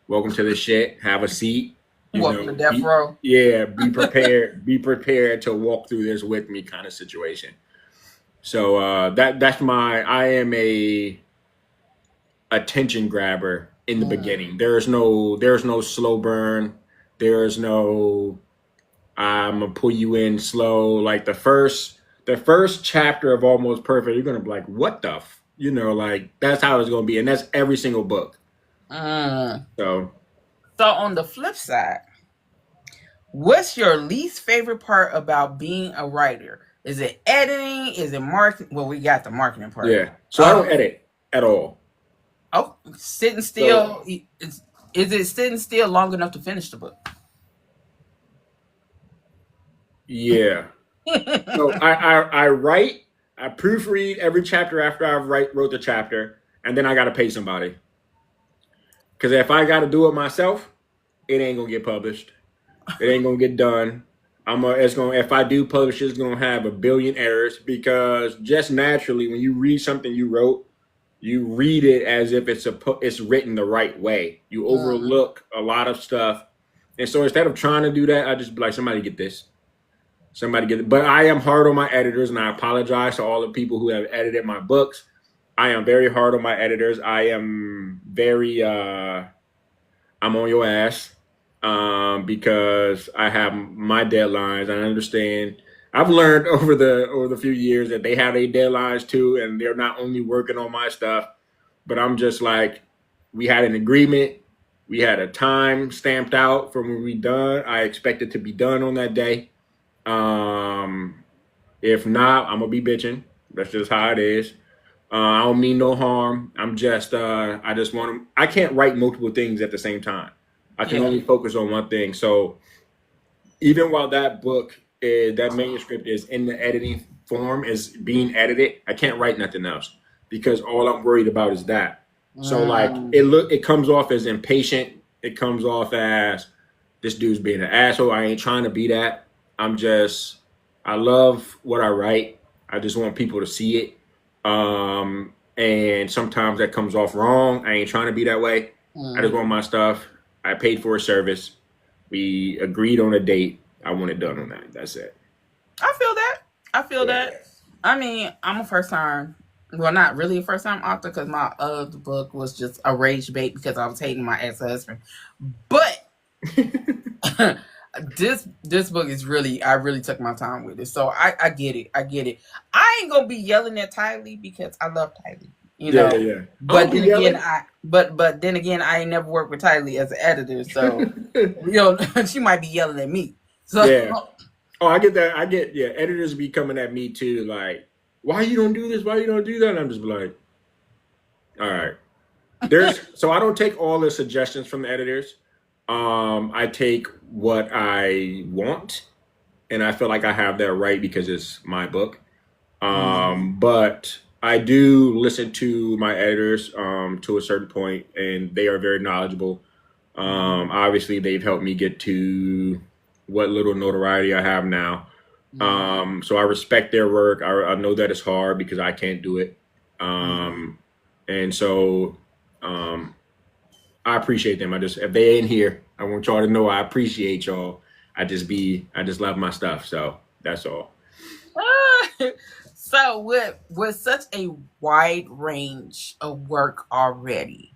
the shit. Have a seat. Welcome to death row. Yeah, be prepared. Be prepared to walk through this with me kind of situation. So I am a attention grabber in the beginning. There's no slow burn. There's no I'm gonna pull you in slow. Like the first chapter of Almost Perfect, you're gonna be like, what the like that's how it's gonna be, and that's every single book. So on the flip side, what's your least favorite part about being a writer? Is it editing? Is it marketing? Well, we got the marketing part. Yeah. So I don't edit at all. Oh, sitting still. Is it sitting still long enough to finish the book? Yeah. So I write, I proofread every chapter after I wrote the chapter, and then I got to pay somebody. Because if I got to do it myself, it ain't gonna get published. It ain't gonna get done. If I do publish, it's gonna have a billion errors, because just naturally, when you read something you wrote, you read it as if it's written the right way. You overlook a lot of stuff, and so instead of trying to do that, I just be like, somebody get this. Somebody get it. But I am hard on my editors, and I apologize to all the people who have edited my books. I am very hard on my editors. I am very I'm on your ass. because I have my deadlines. I understand. I've learned over the few years that they have their deadlines too, and they're not only working on my stuff, but I'm just like, we had an agreement. We had a time stamped out for when we done. I expect it to be done on that day. Um, if not, I'm gonna be bitching. That's just how it is. I don't mean no harm. I'm just, I just want to. I can't write multiple things at the same time. I can Yeah. only focus on one thing. So even while that book, that manuscript is in the editing form, is being edited, I can't write nothing else because all I'm worried about is that. So like it comes off as impatient. It comes off as this dude's being an asshole. I ain't trying to be that. I'm just, I love what I write. I just want people to see it. And sometimes that comes off wrong. I ain't trying to be that way. I just want my stuff. I paid for a service. We agreed on a date. I want it done on that. That's it. I feel that. I feel that. I mean, I'm a first time. Well, not really a first time author because my other book was just a rage bait because I was hating my ex husband. But this book is really, I really took my time with it. So I get it. I get it. I ain't gonna be yelling at Tylee because I love Tylee. You know. Yeah. But then again, but then again, I ain't never worked with Tylee as an editor, so you know she might be yelling at me. So yeah. Oh, I get that. Editors be coming at me too, like, why you don't do this? Why you don't do that? And I'm just like, all right. So I don't take all the suggestions from the editors. I take what I want, and I feel like I have that right because it's my book. But I do listen to my editors to a certain point, and they are very knowledgeable. Obviously, they've helped me get to what little notoriety I have now. So I respect their work. I know that it's hard because I can't do it. And so I appreciate them. If they ain't here, I want y'all to know I appreciate y'all. I just love my stuff. So that's all. So with such a wide range of work already,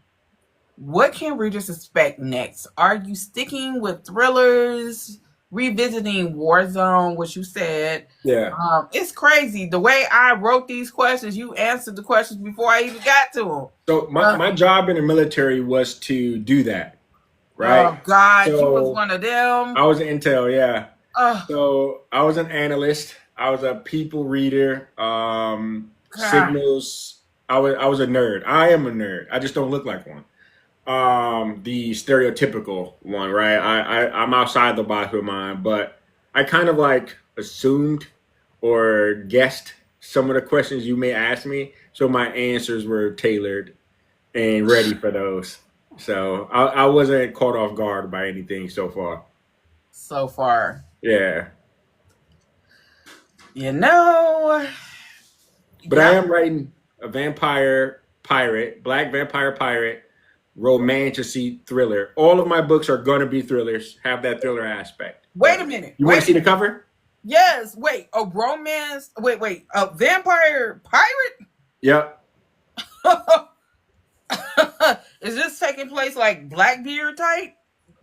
what can readers expect next? Are you sticking with thrillers, revisiting Warzone, which you said? Yeah. It's crazy. The way I wrote these questions, you answered the questions before I even got to them. So my job in the military was to do that, right? Oh, God, so, you was one of them. I was an intel, yeah. So I was an analyst. I was a people reader. Signals. I was a nerd. I am a nerd. I just don't look like one. The stereotypical one, right? I'm outside the box with mine, but I kind of like assumed or guessed some of the questions you may ask me, so my answers were tailored and ready for those. So I wasn't caught off guard by anything so far. So far, yeah. You know, but I am writing a vampire pirate, black vampire pirate, romantic thriller. All of my books are going to be thrillers, have that thriller aspect. Wait a minute. You want to see the cover? Yes. Wait, a romance. Wait, a vampire pirate? Yep. Is this taking place like Blackbeard type?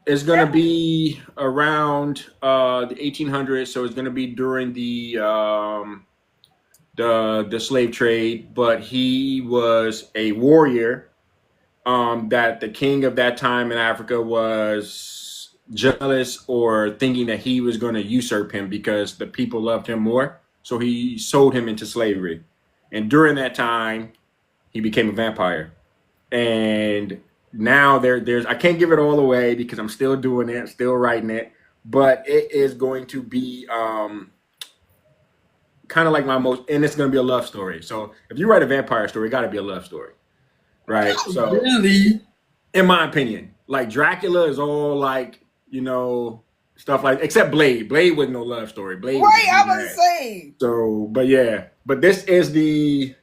It's going to be around the 1800s, so it's going to be during the slave trade, but he was a warrior that the king of that time in Africa was jealous or thinking that he was going to usurp him because the people loved him more. So he sold him into slavery. And during that time, he became a vampire. And now there's I can't give it all away because I'm still doing it, still writing it, but it is going to be kind of like and it's going to be a love story. So if you write a vampire story, it got to be a love story. Right. So really, in my opinion, like Dracula is all like, stuff like, except Blade. Blade was no love story. Blade. Right, I was saying. So, but this is the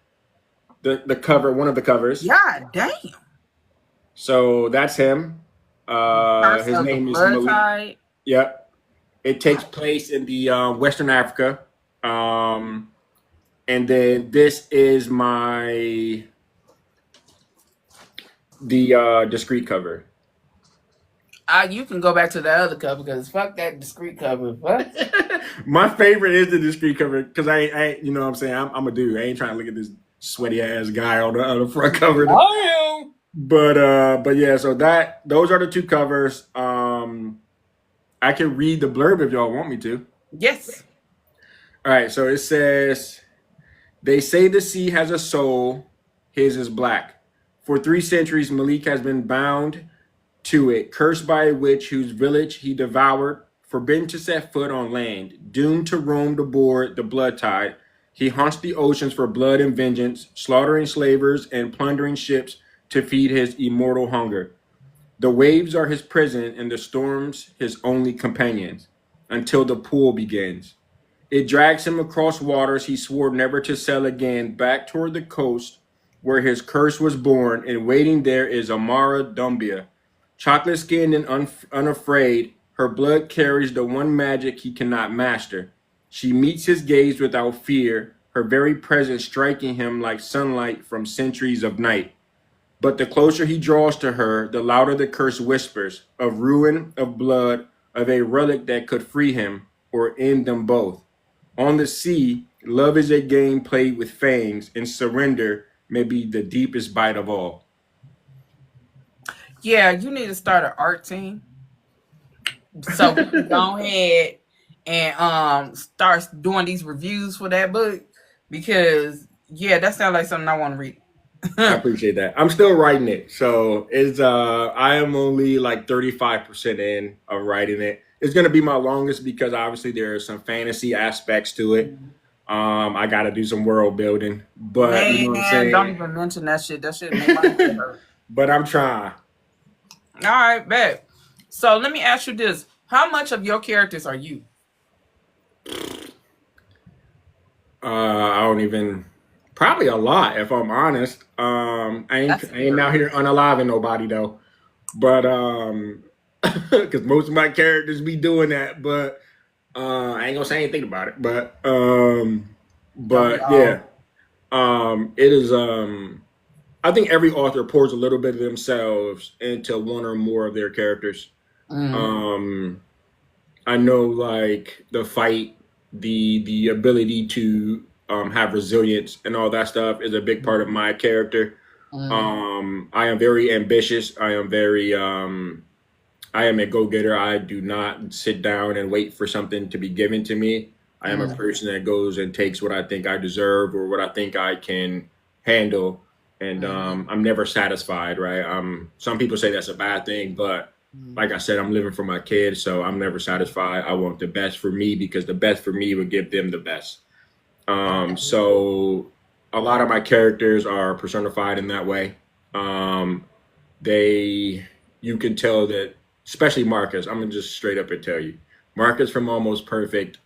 cover, one of the covers. God damn. So that's him. His name is Malik. Yep. It takes place in the Western Africa. And then this is the discreet cover. You can go back to the other cover because fuck that discreet cover. What? My favorite is the discreet cover because you know what I'm saying? I'm a dude. I ain't trying to look at this sweaty ass guy on the front cover. Oh, But yeah, so those are the two covers. I can read the blurb if y'all want me to. yes. All right, so it says, they say the sea has a soul, his is black. For 3 centuries, Malik has been bound to it, cursed by a witch whose village he devoured, forbidden to set foot on land, doomed to roam aboard the blood tide. He haunts the oceans for blood and vengeance, slaughtering slavers and plundering ships to feed his immortal hunger. The waves are his prison and the storms his only companions, until the pool begins. It drags him across waters he swore never to sail again, back toward the coast where his curse was born, and waiting there is Amara Dumbia. Chocolate skinned and unafraid, her blood carries the one magic he cannot master. She meets his gaze without fear, her very presence striking him like sunlight from centuries of night. But the closer he draws to her, the louder the curse whispers, of ruin, of blood, of a relic that could free him or end them both. On the sea, love is a game played with fangs, and surrender may be the deepest bite of all. Yeah, you need to start an art team. So we can go ahead and start doing these reviews for that book because yeah, that sounds like something I want to read. I appreciate that. I'm still writing it. So it's I am only like 35% in of writing it. It's gonna be my longest because obviously there are some fantasy aspects to it. I gotta do some world building. But Man, you know what I'm saying? don't even mention that shit. That shit make my head hurt. But I'm trying. All right, bet. So let me ask you this. How much of your characters are you? I don't even probably a lot if I'm honest. I ain't out here unaliving nobody though. But because most of my characters be doing that, but I ain't gonna say anything about it. But yeah. It is I think every author pours a little bit of themselves into one or more of their characters. I know like the fight, the ability to have resilience and all that stuff is a big part of my character. I am very ambitious. I am a go-getter. I do not sit down and wait for something to be given to me. I am a person that goes and takes what I think I deserve or what I think I can handle. And I'm never satisfied, right? Some people say that's a bad thing, but like I said, I'm living for my kids, so I'm never satisfied. I want the best for me because the best for me would give them the best. So a lot of my characters are personified in that way. You can tell that, especially Marcus. I'm gonna just straight up and tell you, Marcus from Almost Perfect.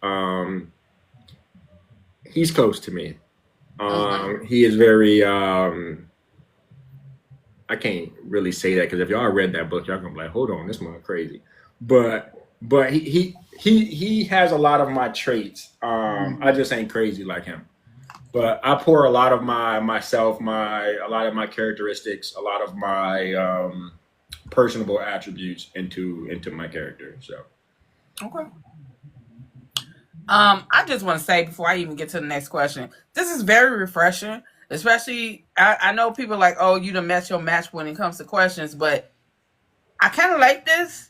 He's close to me. He is very. I can't really say that because if y'all read that book, y'all gonna be like, "Hold on, this man crazy." But he has a lot of my traits. I just ain't crazy like him. But I pour a lot of myself, a lot of my characteristics, a lot of my personable attributes into my character. So okay. I just want to say before I even get to the next question, this is very refreshing. Especially, I know people are like, oh, you done met your match when it comes to questions, but I kind of like this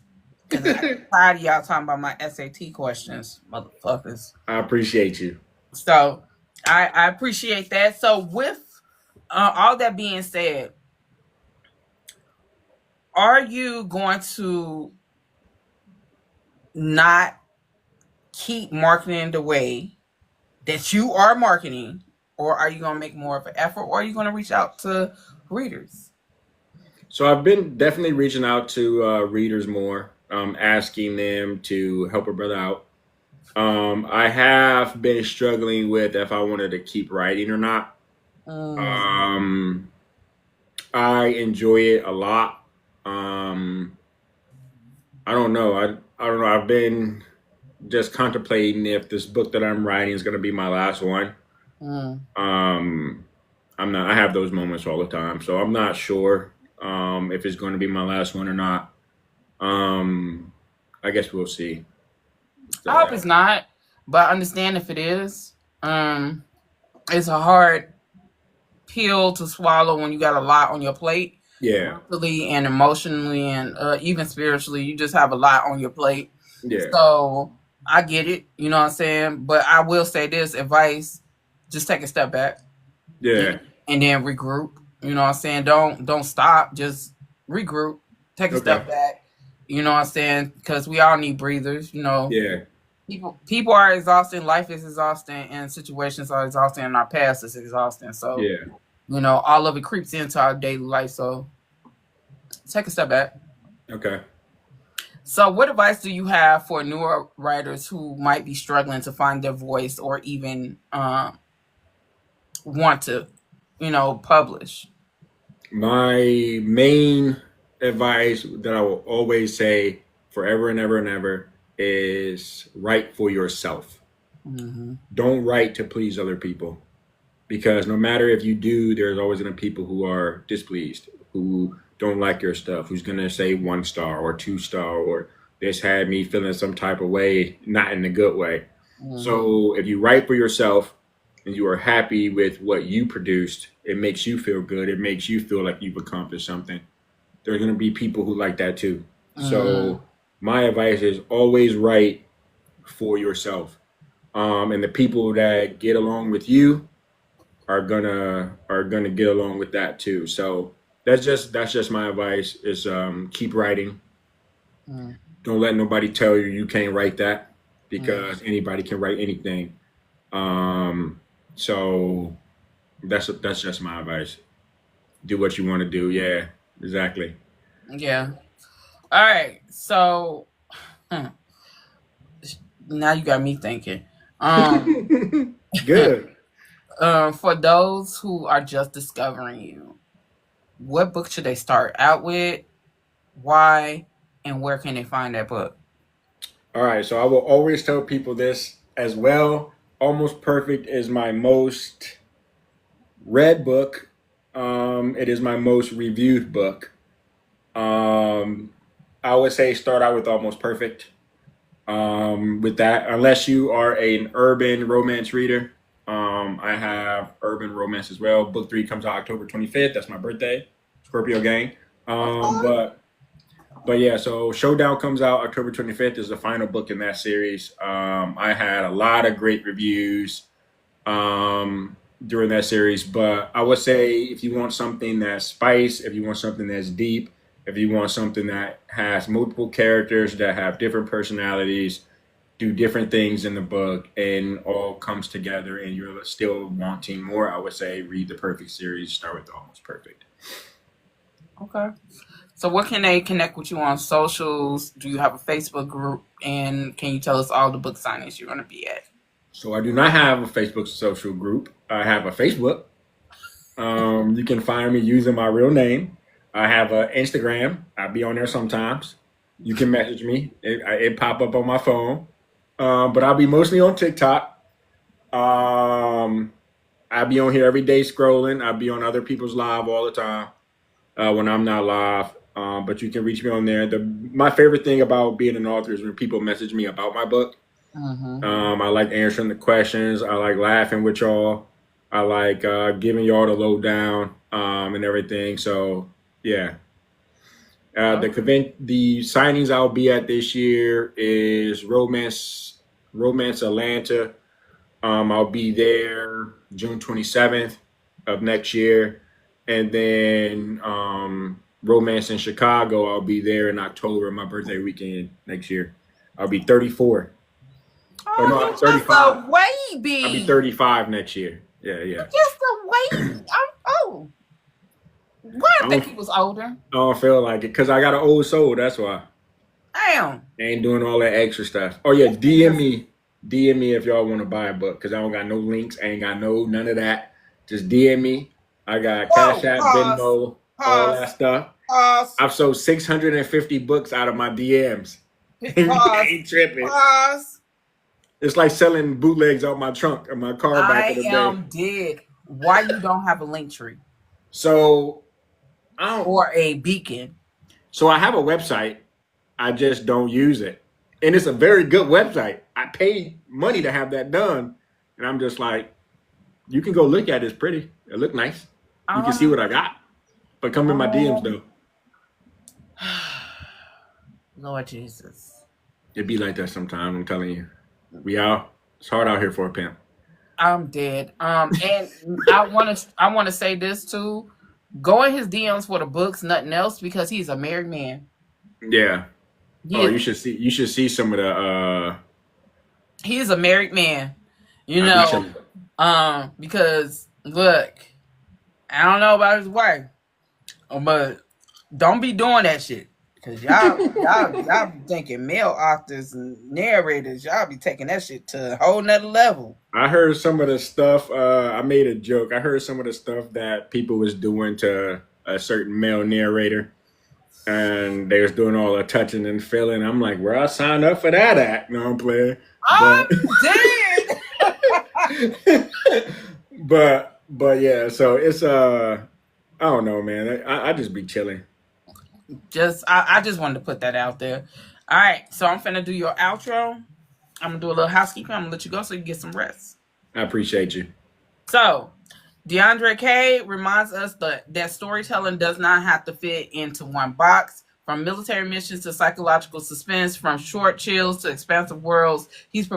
because I'm tired of y'all talking about my SAT questions, motherfuckers. I appreciate you. So I appreciate that. So with all that being said, are you going to not keep marketing the way that you are marketing, or are you going to make more of an effort, or are you going to reach out to readers? So I've been definitely reaching out to readers more, asking them to help a brother out. I have been struggling with if I wanted to keep writing or not. I enjoy it a lot. I don't know. I don't know. I've been just contemplating if this book that I'm writing is going to be my last one. I'm not. I have those moments all the time, so I'm not sure if it's going to be my last one or not. I guess we'll see. So, I hope it's not, but I understand if it is. It's a hard pill to swallow when you got a lot on your plate, yeah, mentally and emotionally, and even spiritually. You just have a lot on your plate. yeah, So I get it. You know what I'm saying? But I will say this advice: just take a step back yeah. and then regroup. You know what I'm saying? Don't stop. Just regroup. Take a Okay. step back. You know what I'm saying? Because we all need breathers. You know, Yeah, people are exhausting. Life is exhausting, and situations are exhausting, and our past is exhausting. So yeah. you know, all of it creeps into our daily life. So take a step back. Okay. So, what advice do you have for newer writers who might be struggling to find their voice or even want to, publish? My main advice that I will always say forever and ever and ever is write for yourself. Mm-hmm. Don't write to please other people, because no matter if you do, there's always going to be people who are displeased, who don't like your stuff, who's going to say 1 star or 2 star, or this had me feeling some type of way, not in a good way. Mm-hmm. So if you write for yourself and you are happy with what you produced, it makes you feel good. It makes you feel like you've accomplished something. There's going to be people who like that too. Mm-hmm. So my advice is always write for yourself. And the people that get along with you are gonna get along with that too. So that's just my advice is keep writing. Mm-hmm. Don't let nobody tell you you can't write that, because Mm-hmm. anybody can write anything. So that's just my advice. Do what you want to do. Yeah, exactly. Yeah. All right. So now you got me thinking. Good. For those who are just discovering you, what book should they start out with? Why? And where can they find that book? All right. So I will always tell people this as well. Almost Perfect is my most read book. It is my most reviewed book. Um, I would say start out with Almost Perfect. With that, unless you are an urban romance reader, I have urban romance as well. Book 3 comes out October 25th. That's my birthday. Scorpio gang. But yeah, so Showdown comes out October 25th is the final book in that series. I had a lot of great reviews during that series, but I would say if you want something that's spice, if you want something that's deep, if you want something that has multiple characters that have different personalities, do different things in the book, and all comes together, and you're still wanting more, I would say read the Perfect series. Start with Almost Perfect. Okay. So what can they connect with you on socials? Do you have a Facebook group? And can you tell us all the book signings you're going to be at? So I do not have a Facebook social group. I have a Facebook. You can find me using my real name. I have an Instagram. I'll be on there sometimes. You can message me. It pop up on my phone. But I'll be mostly on TikTok. I'll be on here every day scrolling. I'll be on other people's live all the time when I'm not live. But you can reach me on there. My favorite thing about being an author is when people message me about my book. Mm-hmm. I like answering the questions. I like laughing with y'all. I like giving y'all the lowdown and everything. So yeah, the signings I'll be at this year is Romance Atlanta. I'll be there June 27th of next year, and then Romance in Chicago. I'll be there in October, my birthday weekend next year. I'll be 34. Oh no, I'm you just 35. a I'll be baby. 35 next year. Yeah. Just a baby. Why I think he was older? I don't feel like it because I got an old soul. That's why. Damn. I ain't doing all that extra stuff. Oh yeah, DM me if y'all want to buy a book, because I don't got no links. I ain't got none of that. Just DM me. I got Cash App, Venmo, all that stuff. I've sold 650 books out of my DMs. Ain't tripping. It's like selling bootlegs out my trunk of my car back in the day. I am dead. Why you don't have a link tree So I don't. or a beacon? So I have a website. I just don't use it. And it's a very good website. I paid money to have that done. And I'm just like, you can go look at it. It's pretty. It look nice. You can see what I got. But come in my DMs though. Lord Jesus. It be like that sometimes, I'm telling you. It's hard out here for a pimp. I'm dead. And I wanna say this too. Go in his DMs for the books, nothing else, because he's a married man. Yeah. You should see some of the he is a married man. You know. Because look, I don't know about his wife, but don't be doing that shit. Cause y'all be thinking male authors and narrators, y'all be taking that shit to a whole nother level. I heard some of the stuff. I made a joke. I heard some of the stuff that people was doing to a certain male narrator, and they was doing all the touching and feeling. I'm like, well, I signed up for that act. No, I'm playing. I'm dead. but yeah. So it's I don't know, man. I just be chilling. I just wanted to put that out there. All right, so I'm finna do your outro. I'm gonna do a little housekeeping. I'm gonna let you go so you can get some rest. I appreciate you. So, DeAndre K reminds us that storytelling does not have to fit into one box. From military missions to psychological suspense, from short chills to expansive worlds, he's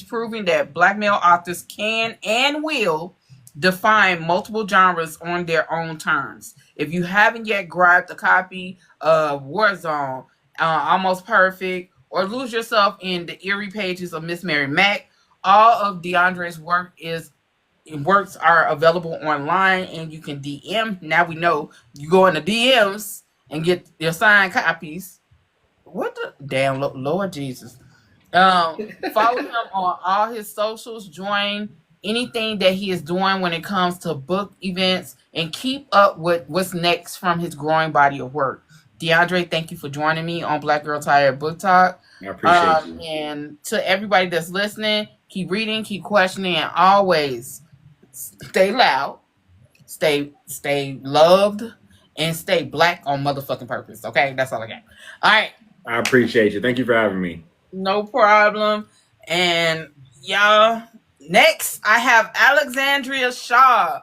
proving that Black male authors can and will define multiple genres on their own terms. If you haven't yet grabbed a copy of Warzone, Almost Perfect, or lose yourself in the eerie pages of Miss Mary Mack, all of DeAndre's works are available online, and you can DM. Now we know you go in the DMs and get your signed copies. What the damn Lord Jesus? Follow him on all his socials. Join anything that he is doing when it comes to book events, and keep up with what's next from his growing body of work. DeAndre, thank you for joining me on Black Girl Tired Book Talk. I appreciate you. And to everybody that's listening, keep reading, keep questioning, and always stay loud, stay loved, and stay Black on motherfucking purpose. Okay, that's all I got. All right. I appreciate you. Thank you for having me. No problem. And y'all, next I have Alexandria Shaw.